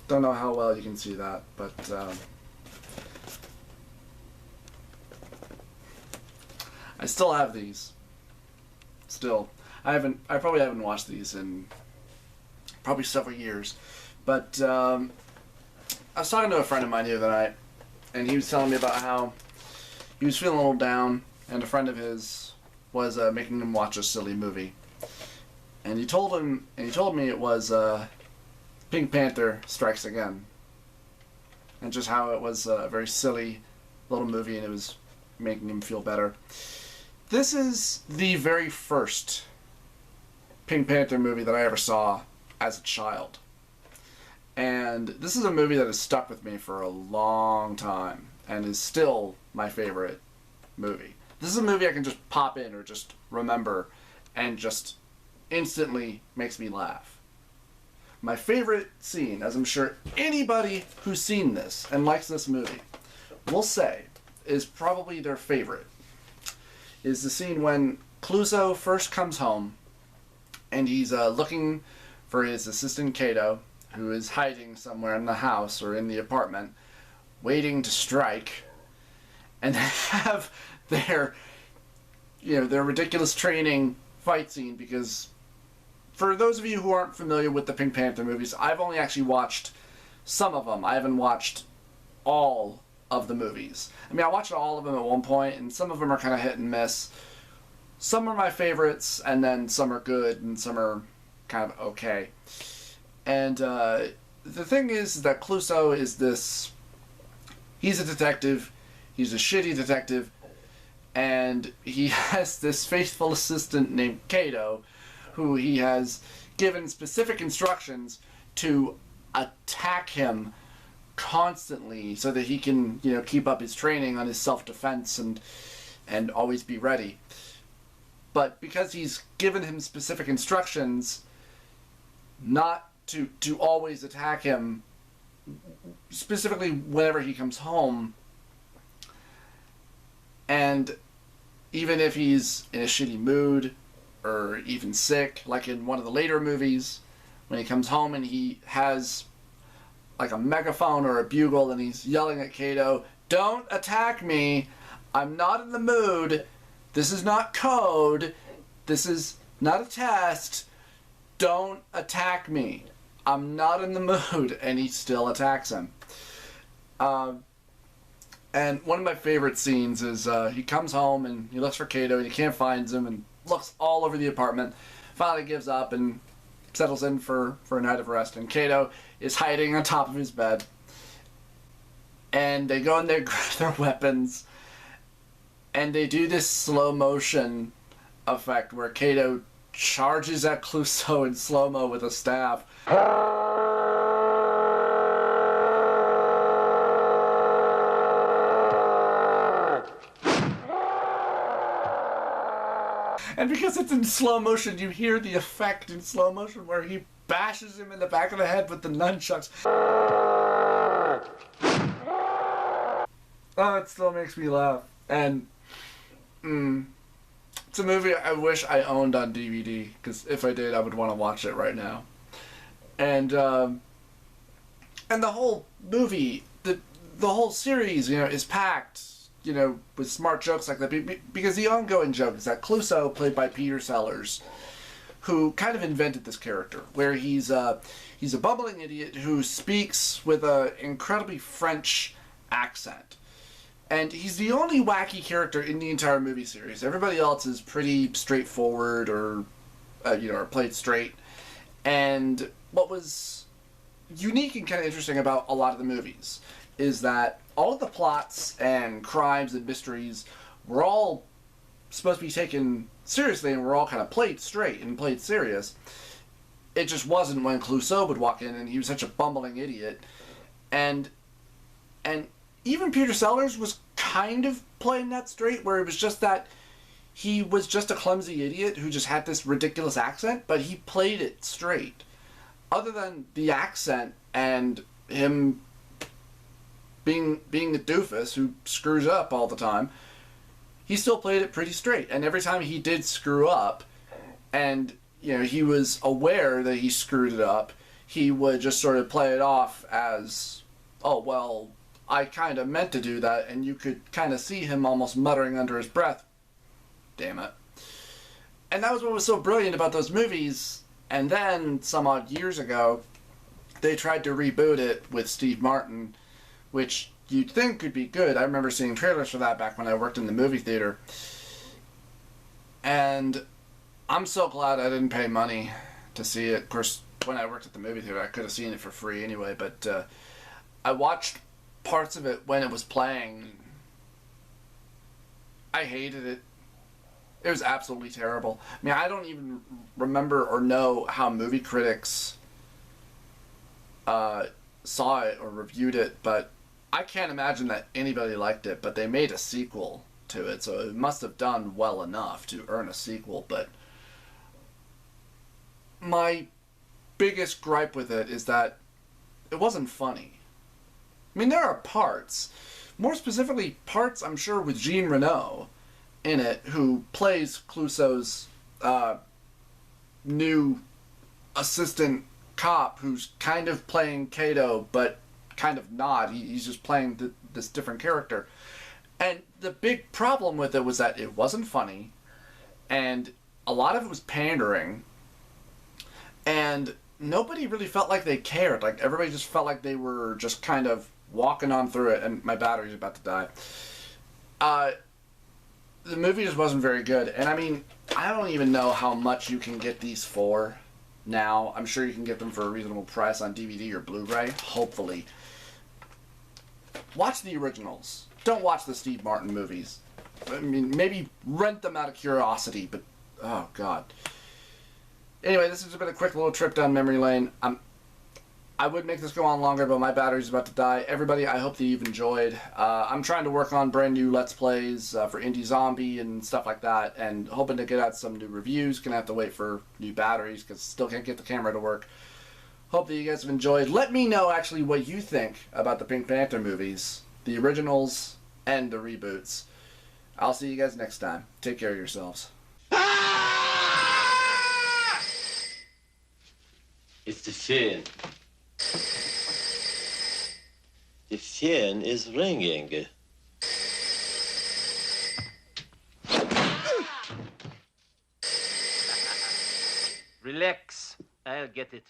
Don't know how well you can see that, but I still have these. Still, I probably haven't watched these in probably several years, but I was talking to a friend of mine the other night, and he was telling me about how he was feeling a little down, and a friend of his was making him watch a silly movie, and he told me it was Pink Panther Strikes Again, and just how it was a very silly little movie and it was making him feel better. This is the very first Pink Panther movie that I ever saw as a child. And this is a movie that has stuck with me for a long time and is still my favorite movie. This is a movie I can just pop in or just remember and just instantly makes me laugh. My favorite scene, as I'm sure anybody who's seen this and likes this movie will say is probably their favorite, is the scene when Clouseau first comes home and he's looking for his assistant Kato, who is hiding somewhere in the house or in the apartment, waiting to strike, and they have their ridiculous training fight scene. Because for those of you who aren't familiar with the Pink Panther movies, I've only actually watched some of them. I haven't watched all of the movies. I mean, I watched all of them at one point, and some of them are kind of hit and miss. Some are my favorites, and then some are good, and some are kind of okay. And the thing is that Clouseau is this... He's a detective. He's a shitty detective. And he has this faithful assistant named Kato, who he has given specific instructions to attack him constantly so that he can, keep up his training on his self-defense and always be ready. But because he's given him specific instructions not to always attack him, specifically whenever he comes home, and even if he's in a shitty mood or even sick, like in one of the later movies, when he comes home and he has like a megaphone or a bugle and he's yelling at Kato, "Don't attack me, I'm not in the mood, this is not code, this is not a test, don't attack me, I'm not in the mood," and he still attacks him. And one of my favorite scenes is he comes home and he looks for Kato and he can't find him and looks all over the apartment, finally gives up and settles in for a night of rest, and Kato is hiding on top of his bed, and they go in there, grab their weapons, and they do this slow motion effect where Kato charges at Clouseau in slow-mo with a staff. And because it's in slow motion, you hear the effect in slow motion where he bashes him in the back of the head with the nunchucks. Oh, it still makes me laugh. And it's a movie I wish I owned on DVD, because if I did, I would want to watch it right now. And the whole movie, the whole series, is packed, with smart jokes like that. Because the ongoing joke is that Clouseau, played by Peter Sellers, who kind of invented this character, where he's a bumbling idiot who speaks with an incredibly French accent. And he's the only wacky character in the entire movie series. Everybody else is pretty straightforward or played straight. And what was unique and kind of interesting about a lot of the movies is that all of the plots and crimes and mysteries were all supposed to be taken seriously and were all kind of played straight and played serious. It just wasn't when Clouseau would walk in and he was such a bumbling idiot. And even Peter Sellers was kind of playing that straight, where it was just that he was just a clumsy idiot who just had this ridiculous accent, but he played it straight. Other than the accent and him being a doofus who screws up all the time, he still played it pretty straight. And every time he did screw up, and he was aware that he screwed it up, he would just sort of play it off as, oh, well, I kind of meant to do that, and you could kind of see him almost muttering under his breath, damn it. And that was what was so brilliant about those movies. And then, some odd years ago, they tried to reboot it with Steve Martin, which you'd think could be good. I remember seeing trailers for that back when I worked in the movie theater. And I'm so glad I didn't pay money to see it. Of course, when I worked at the movie theater, I could have seen it for free anyway, but I watched parts of it when it was playing. I hated it. It was absolutely terrible. I mean, I don't even remember or know how movie critics saw it or reviewed it, but I can't imagine that anybody liked it. But they made a sequel to it, so it must have done well enough to earn a sequel. But my biggest gripe with it is that it wasn't funny. I mean, there are parts, more specifically parts, I'm sure, with Jean Reno in it, who plays Clouseau's new assistant cop, who's kind of playing Kato, but kind of not. He's just playing this different character. And the big problem with it was that it wasn't funny, and a lot of it was pandering, and nobody really felt like they cared. Like, everybody just felt like they were just kind of walking on through it, and my battery's about to die. The movie just wasn't very good, and I mean, I don't even know how much you can get these for now. I'm sure you can get them for a reasonable price on DVD or Blu-ray, hopefully. Watch the originals. Don't watch the Steve Martin movies. I mean, maybe rent them out of curiosity, but, oh, God. Anyway, this has been a quick little trip down memory lane. I would make this go on longer, but my battery's about to die. Everybody, I hope that you've enjoyed. I'm trying to work on brand new Let's Plays for Indie Zombie and stuff like that, and hoping to get out some new reviews. Gonna have to wait for new batteries, because still can't get the camera to work. Hope that you guys have enjoyed. Let me know, actually, what you think about the Pink Panther movies, the originals and the reboots. I'll see you guys next time. Take care of yourselves. It's the fan. The fan is ringing. Relax, I'll get it.